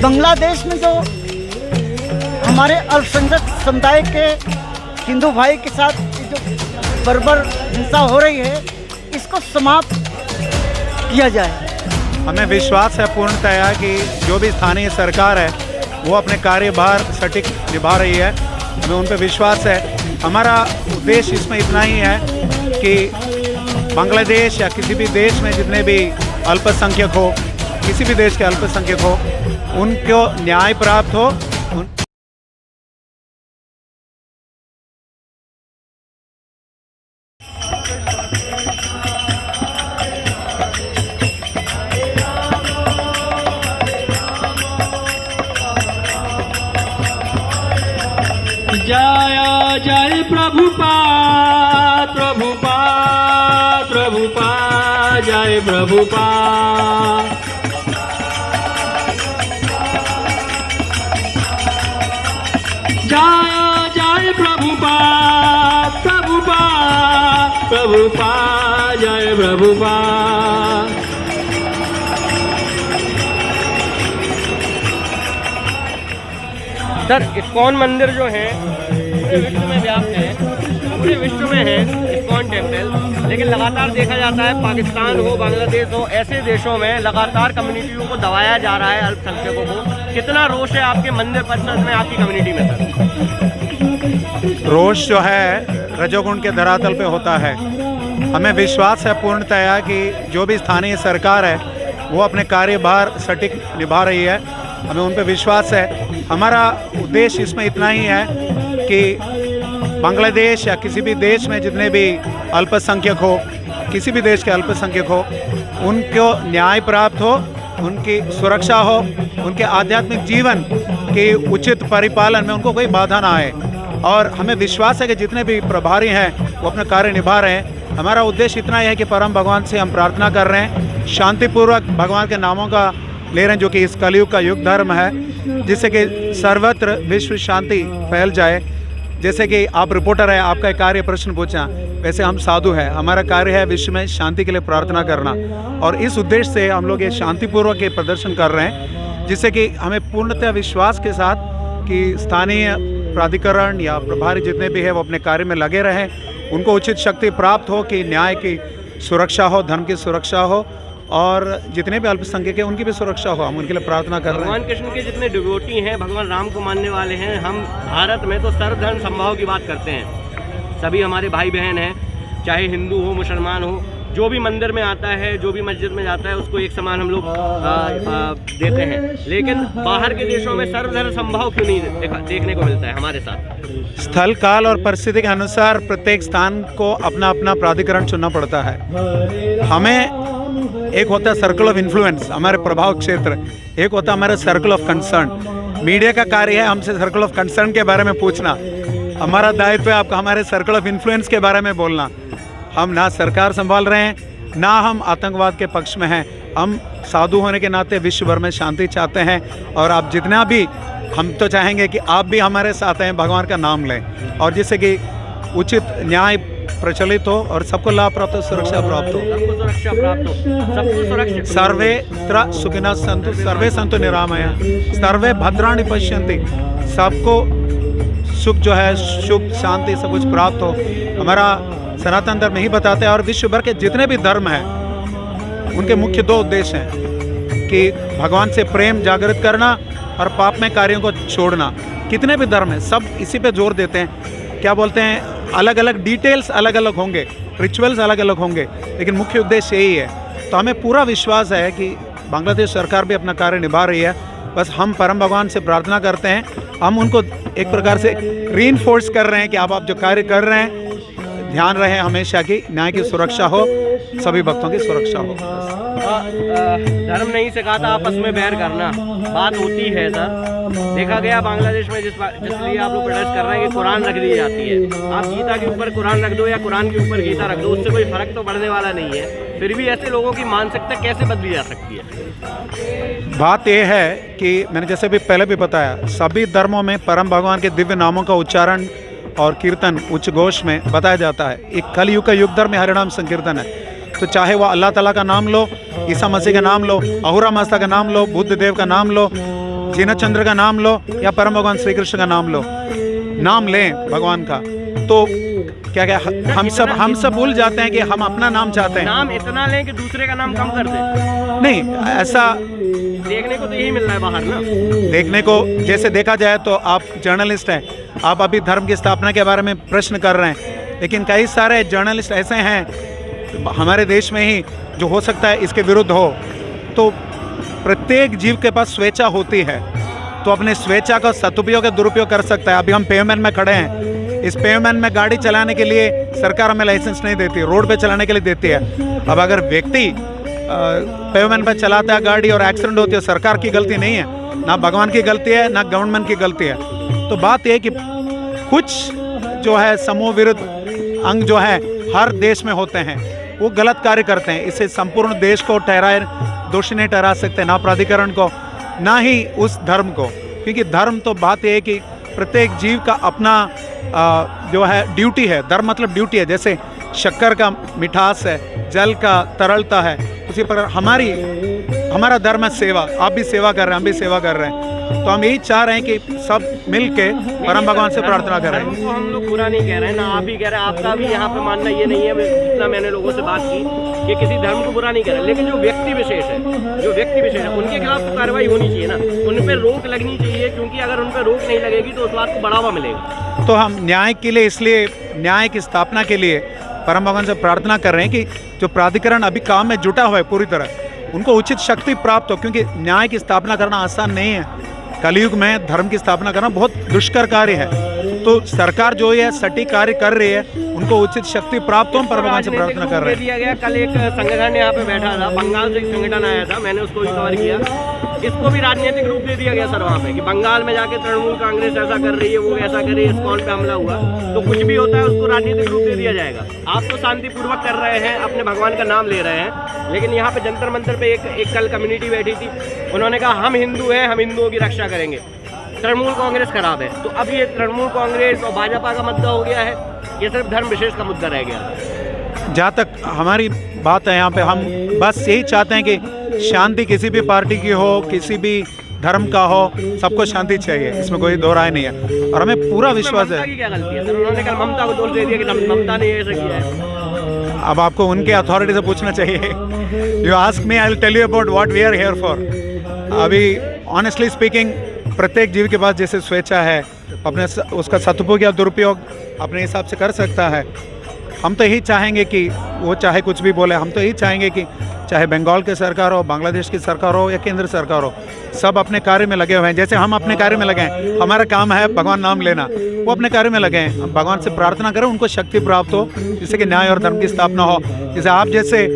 बांग्लादेश में जो हमारे अल्पसंख्यक समुदाय के हिंदू भाई के साथ जो बर्बर हिंसा हो रही है, इसको समाप्त किया जाए। हमें विश्वास है पूर्णतया कि जो भी स्थानीय सरकार है वो अपने कार्यभार सटीक निभा रही है। हमें उन पर विश्वास है। हमारा उद्देश्य इसमें इतना ही है कि बांग्लादेश या किसी भी देश में जितने भी अल्पसंख्यक हो, किसी भी देश के अल्पसंख्यक हो, उनको न्याय प्राप्त हो। जय जय प्रभुपाद प्रभुपाद प्रभुपाद जय प्रभुपाद। जय जय प्रभुपाद प्रभुपाद प्रभुपाद जय प्रभुपाद। सर, इस्कॉन मंदिर जो है पूरे विश्व में व्याप्त है, पूरे विश्व में है इस्कॉन टेम्पल, लेकिन लगातार देखा जाता है पाकिस्तान हो, बांग्लादेश हो, ऐसे देशों में लगातार कम्युनिटियों को दबाया जा रहा है, अल्पसंख्यकों को। कितना रोष है आपके मंदिर परिसर में, आपकी कम्युनिटी में सर? रोष जो है रजोगुण के धरातल पे होता है। हमें विश्वास है पूर्णतया कि जो भी स्थानीय सरकार है वो अपने कार्यभार सटीक निभा रही है। हमें उन पर विश्वास है। हमारा उद्देश्य इसमें इतना ही है कि बांग्लादेश या किसी भी देश में जितने भी अल्पसंख्यक हो, किसी भी देश के अल्पसंख्यक हो, उनको न्याय प्राप्त हो, उनकी सुरक्षा हो, उनके आध्यात्मिक जीवन के उचित परिपालन में उनको कोई बाधा ना आए। और हमें विश्वास है कि जितने भी प्रभारी हैं वो अपना कार्य निभा रहे हैं। हमारा उद्देश्य इतना ही है कि परम भगवान से हम प्रार्थना कर रहे हैं, शांतिपूर्वक भगवान के नामों का ले रहे हैं, जो कि इस कलयुग का युग धर्म है, जिससे कि सर्वत्र विश्व शांति फैल जाए। जैसे कि आप रिपोर्टर है, आपका एक कार्य प्रश्न पूछा, वैसे हम साधु हैं, हमारा कार्य है विश्व में शांति के लिए प्रार्थना करना। और इस उद्देश्य से हम लोग ये शांतिपूर्वक ये प्रदर्शन कर रहे हैं, जिससे कि हमें पूर्णतः विश्वास के साथ कि स्थानीय प्राधिकरण या प्रभारी जितने भी हैं वो अपने कार्य में लगे रहें, उनको उचित शक्ति प्राप्त हो कि न्याय की सुरक्षा हो, धर्म की सुरक्षा हो, और जितने भी अल्पसंख्यक हैं उनकी भी सुरक्षा हो। हम उनके लिए प्रार्थना कर रहे हैं। भगवान कृष्ण के जितने डिवोटी हैं, भगवान राम को मानने वाले हैं, हम भारत में तो सर्वधर्म समभाव की बात करते हैं। सभी हमारे भाई बहन हैं, चाहे हिंदू हो, मुसलमान हो, जो भी मंदिर में आता है, जो भी मस्जिद में जाता है, उसको एक समान हम लोग देते हैं। लेकिन बाहर के देशों में सर्वधर्म समभाव क्यों नहीं देखने को मिलता है हमारे साथ? स्थल, काल और परिस्थिति के अनुसार प्रत्येक स्थान को अपना अपना प्राधिकरण चुनना पड़ता है। हमें एक होता है सर्कल ऑफ इन्फ्लुएंस, हमारे प्रभाव क्षेत्र, एक होता है हमारा सर्कल ऑफ कंसर्न। मीडिया का कार्य है हमसे सर्कल ऑफ कंसर्न के बारे में पूछना, हमारा दायित्व है आपको हमारे सर्कल ऑफ इन्फ्लुएंस के बारे में बोलना। हम ना सरकार संभाल रहे हैं, ना हम आतंकवाद के पक्ष में हैं। हम साधु होने के नाते विश्व भर में शांति चाहते हैं, और आप जितना भी, हम तो चाहेंगे कि आप भी हमारे साथ हैं, भगवान का नाम लें, और जिससे कि उचित न्याय प्रचलित हो और सबको लाभ प्राप्त हो, सुरक्षा प्राप्त हो, सबको सुरक्षा प्राप्त हो, सबको सुरक्षित। सर्वे सुखिनः सन्तु सर्वे सन्तु निरामया सर्वे भद्राणि पश्यन्ति। सबको सुख जो है, सुख शांति सब कुछ प्राप्त हो। हमारा सनातन धर्म ही बताते हैं, और विश्व भर के जितने भी धर्म हैं उनके मुख्य दो उद्देश्य हैं कि भगवान से प्रेम जागृत करना और पाप में कार्यों को छोड़ना। कितने भी धर्म हैं सब इसी पे जोर देते हैं। क्या बोलते हैं, अलग अलग डिटेल्स अलग अलग होंगे, रिचुअल्स अलग अलग होंगे, लेकिन मुख्य उद्देश्य यही है। तो हमें पूरा विश्वास है कि बांग्लादेश सरकार भी अपना कार्य निभा रही है। बस हम परम भगवान से प्रार्थना करते हैं, हम उनको एक प्रकार से रीइंफोर्स कर रहे हैं कि आप जो कार्य कर रहे हैं, ध्यान रहे हमेशा की न्याय की सुरक्षा हो, सभी भक्तों की सुरक्षा हो। धर्म नहीं सिखाता आपस में बैर करना, बात होती है सर। देखा गया बांग्लादेश में जिसलिए आप लोग प्रोटेस्ट कर रहे हैं कि कुरान रख दी जाती है। आप गीता के ऊपर कुरान रख दो या कुरान के ऊपर गीता रख दो, उससे कोई फर्क तो पड़ने वाला नहीं है। फिर भी ऐसे लोगों की मानसिकता कैसे बदली जा सकती है? बात यह है कि मैंने जैसे भी पहले भी बताया, सभी धर्मों में परम भगवान के दिव्य नामों का उच्चारण और कीर्तन उच्च घोष में बताया जाता है। एक कलयुग का युग धर्म में हरिनाम संकीर्तन है। तो चाहे वह अल्लाह ताला का नाम लो, ईसा मसीह का नाम लो, अहुरा मास्ता का नाम लो, बुद्ध देव का नाम लो, जिनचंद्र का नाम लो या परम भगवान श्री कृष्ण का नाम लो, नाम लें भगवान का, तो क्या क्या हम सब भूल जाते हैं कि हम अपना नाम चाहते हैं। नाम इतना लें कि दूसरे का नाम कम कर दें। नहीं, ऐसा देखने को तो यही मिल रहा है बाहर ना। देखने को जैसे देखा जाए तो आप जर्नलिस्ट हैं, आप अभी धर्म की स्थापना के बारे में प्रश्न कर रहे हैं, लेकिन कई सारे जर्नलिस्ट ऐसे हैं हमारे देश में ही जो हो सकता है इसके विरुद्ध हो। तो प्रत्येक जीव के पास स्वेच्छा होती है, तो अपने स्वेच्छा का सदुपयोग या दुरुपयोग कर सकता है। अभी हम पेवमेंट में खड़े हैं, इस पेवमेंट में गाड़ी चलाने के लिए सरकार हमें लाइसेंस नहीं देती, रोड पे चलाने के लिए देती है। अब अगर व्यक्ति पेवमेंट पे चलाता है गाड़ी और एक्सीडेंट होती है, सरकार की गलती नहीं है, ना भगवान की गलती है, ना गवर्नमेंट की गलती है। तो बात यह कि कुछ जो है समूह विरुद्ध अंग जो है हर देश में होते हैं, वो गलत कार्य करते हैं। इससे संपूर्ण देश को दोषी नहीं ठहरा सकते, ना प्राधिकरण को, ना ही उस धर्म को, क्योंकि धर्म तो बात यह है कि प्रत्येक जीव का अपना जो है ड्यूटी है। धर्म मतलब ड्यूटी है। जैसे शक्कर का मिठास है, जल का तरलता है, उसी प्रकार हमारा धर्म है सेवा। आप भी सेवा कर रहे हैं, हम भी सेवा कर रहे हैं। तो हम यही चाह रहे हैं कि सब मिल के परम भगवान से प्रार्थना करें। धर्म को हम लोग बुरा नहीं कह रहे हैं, ना आप ही कह रहे हैं, आपका भी यहाँ पे मानना ये नहीं है, जितना मैंने लोगों से बात की, कि किसी धर्म को बुरा नहीं कह रहे, लेकिन जो व्यक्ति विशेष है उनके खिलाफ तो कार्रवाई होनी चाहिए ना, उन पर रोक लगनी चाहिए, क्योंकि अगर उन पर रोक नहीं लगेगी तो उस बात को बढ़ावा मिलेगा। तो हम न्याय के लिए, इसलिए न्याय की स्थापना के लिए परम भगवान से प्रार्थना कर रहे हैं कि जो प्राधिकरण अभी काम में जुटा हुआ है पूरी तरह, उनको उचित शक्ति प्राप्त हो, क्योंकि न्याय की स्थापना करना आसान नहीं है। कलयुग में धर्म की स्थापना करना बहुत दुष्कर कार्य है। तो सरकार जो है सटीक कार्य कर रही है, उनको उचित शक्ति प्राप्त हो, परम भगवान से प्रार्थना कर रहे हैं। दिया गया, कल एक संगठन यहाँ पे बैठा था, बंगाल से एक संगठन आया था, मैंने उसको भी कवर किया, इसको भी राजनीतिक रूप दे दिया गया सर वहाँ पे, कि बंगाल में जाके तृणमूल कांग्रेस ऐसा कर रही है, वो ऐसा कर रही है, इस्कॉन पे हमला हुआ, तो कुछ भी होता है उसको राजनीतिक रूप दे दिया जाएगा। आप तो शांतिपूर्वक कर रहे हैं, अपने भगवान का नाम ले रहे हैं, लेकिन यहाँ पे जंतर मंतर पे एक कल कम्युनिटी बैठी थी, उन्होंने कहा हम हिंदू हैं, हम हिंदुओं की रक्षा करेंगे, तृणमूल कांग्रेस खराब है। तो अब ये तृणमूल कांग्रेस और भाजपा का मुद्दा हो गया है, ये सिर्फ धर्म विशेष का मुद्दा रह गया। जहाँ तक हमारी बात है यहाँ पे, हम बस यही चाहते हैं कि शांति किसी भी पार्टी की हो, किसी भी धर्म का हो, सबको शांति चाहिए, इसमें कोई दो राय नहीं है, और हमें पूरा विश्वास है। क्या गलती है सर? उन्होंने कल ममता को दोष दे दिया कि ममता ने ऐसा किया है। अब आपको उनके अथॉरिटी से पूछना चाहिए। You ask me, I will tell you about what we are here for. अभी ऑनेस्टली स्पीकिंग, प्रत्येक जीव के पास जैसे स्वेच्छा है, अपने उसका सदुपयोग या दुरुपयोग अपने हिसाब से कर सकता है। हम तो यही चाहेंगे कि वो चाहे कुछ भी बोले, हम तो यही चाहेंगे कि चाहे बंगाल की सरकार हो, बांग्लादेश की सरकार हो या केंद्र सरकार हो, सब अपने कार्य में लगे हुए हैं। जैसे हम अपने कार्य में लगे हैं, हमारा काम है भगवान नाम लेना, वो अपने कार्य में लगे हैं। भगवान से प्रार्थना करें, उनको शक्ति प्राप्त हो, जिससे कि न्याय और धर्म की स्थापना हो। जैसे आप जैसे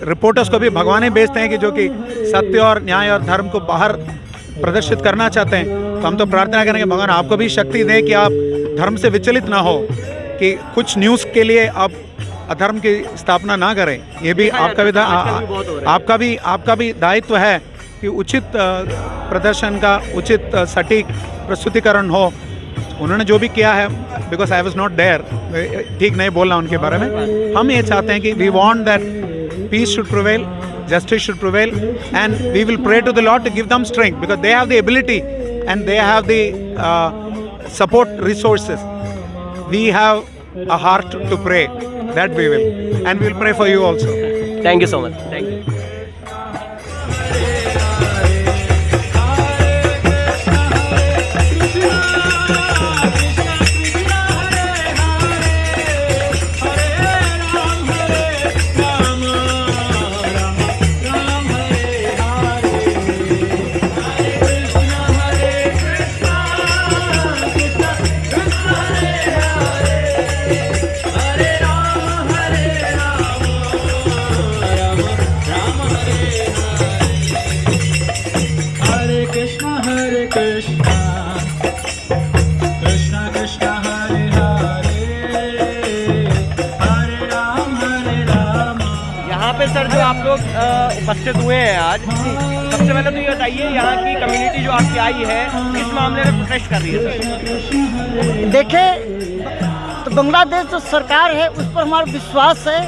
रिपोर्टर्स को भी भगवान ही भेजते हैं कि जो कि सत्य और न्याय और धर्म को बाहर प्रदर्शित करना चाहते हैं। तो हम तो प्रार्थना करेंगे भगवान आपको भी शक्ति दें कि आप धर्म से विचलित ना हो, कि कुछ न्यूज़ के लिए आप अधर्म की स्थापना ना करें। ये भी आपका भी दायित्व है कि उचित प्रदर्शन का उचित सटीक प्रस्तुतिकरण हो। उन्होंने जो भी किया है, because I was not there, ठीक नहीं बोलना उनके बारे में। हम ये चाहते हैं कि we want that peace should prevail, justice should prevail, and we will pray to the Lord to give them strength, because they have the ability and they have the support resources. We have a heart to pray, that we will, and we will pray for you also. Thank you so much. Thank you. Sir, जो आप लोग उपस्थित हुए हैं आज, सबसे पहले तो ये बताइए यहाँ की कम्युनिटी जो आपकी आई है इस मामले में प्रोटेस्ट कर रही है सर? देखिए, तो बांग्लादेश जो सरकार है उस पर हमारा विश्वास है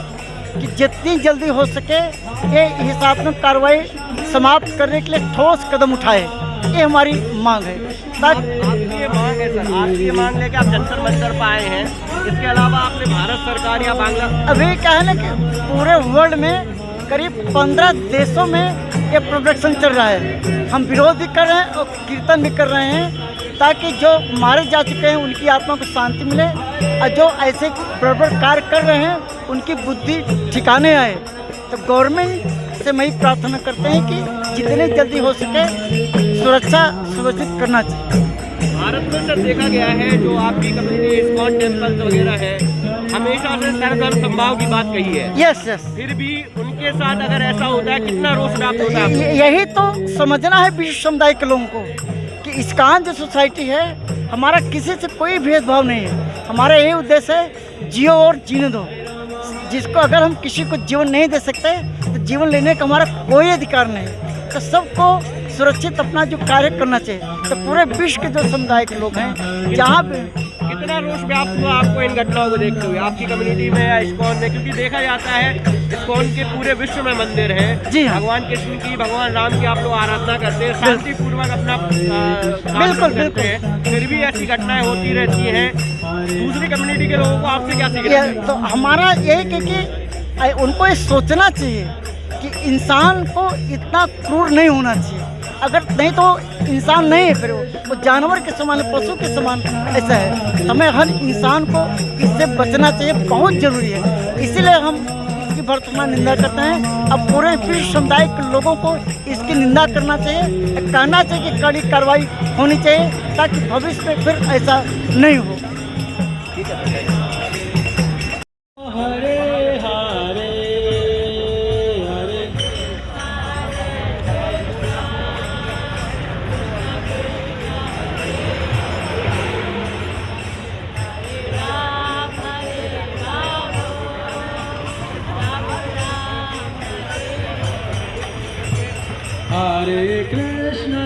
कि जितनी जल्दी हो सके ये हिंसात्मक कार्रवाई समाप्त करने के लिए ठोस कदम उठाए। ये हमारी मांग है। ताकि आपकी ये मांग है सर, आपकी ये मांग लेके आप जंतर मंतर पर आए हैं। इसके अलावा आपने भारत सरकार या बांग्ला अभी क्या है ना कि पूरे वर्ल्ड में करीब 15 देशों में ये प्रोडक्शन चल रहा है। हम विरोध भी कर रहे हैं और कीर्तन भी कर रहे हैं ताकि जो मारे जा चुके हैं उनकी आत्मा को शांति मिले और जो ऐसे बर्बर कार्य कर रहे हैं उनकी बुद्धि ठिकाने आए। तो गवर्नमेंट से मैं ही प्रार्थना करते हैं कि जितने जल्दी हो सके सुरक्षा सुनिश्चित करना चाहिए। भारत में सर देखा गया है जो आपकी कम्युनिटी इस्कॉन टेम्पल्स वगैरह है, हमेशा से सर्वधर्म समभाव की बात कही है। यस यस, फिर भी उनके साथ अगर ऐसा होता है कितना रोष प्राप्त होता है? यही तो समझना है विश्व समुदाय के लोगों को कि इस्कॉन जो सोसाइटी है हमारा किसी से कोई भेदभाव नहीं है। हमारा यही उद्देश्य है जियो और जीने दो। जिसको अगर हम किसी को जीवन नहीं दे सकते तो जीवन लेने का हमारा कोई अधिकार नहीं। तो सबको सुरक्षित अपना जो कार्य करना चाहिए। तो पूरे विश्व के जो समुदाय के लोग हैं जहाँ पे कितना रोष व्याप्त हुआ आपको इन घटनाओं को देखते हुए आपकी कम्युनिटी में या इस्कॉन में? क्योंकि देखा जाता है इस्कॉन के पूरे विश्व में मंदिर है। जी हाँ। भगवान कृष्ण की, भगवान राम की आप लोग आराधना करते हैं, शांतिपूर्वक अपना बिल्कुल, करते हैं, फिर भी ऐसी घटनाएं होती रहती हैं। दूसरी कम्युनिटी के लोगों को आपसे क्या सीखना चाहिए? तो हमारा यही है कि उनको ये सोचना चाहिए कि इंसान को इतना क्रूर नहीं होना चाहिए। अगर नहीं तो इंसान नहीं है, फिर वो जानवर के समान है, पशु के समान ऐसा है। हमें हर इंसान को इससे बचना चाहिए, बहुत ज़रूरी है। इसीलिए हम इसकी वर्तमान निंदा करते हैं। अब पूरे विश्व समुदाय के लोगों को इसकी निंदा करना चाहिए, कहना चाहिए कि कड़ी कार्रवाई होनी चाहिए ताकि भविष्य में फिर ऐसा नहीं हो। ठीक है। Hare Krishna,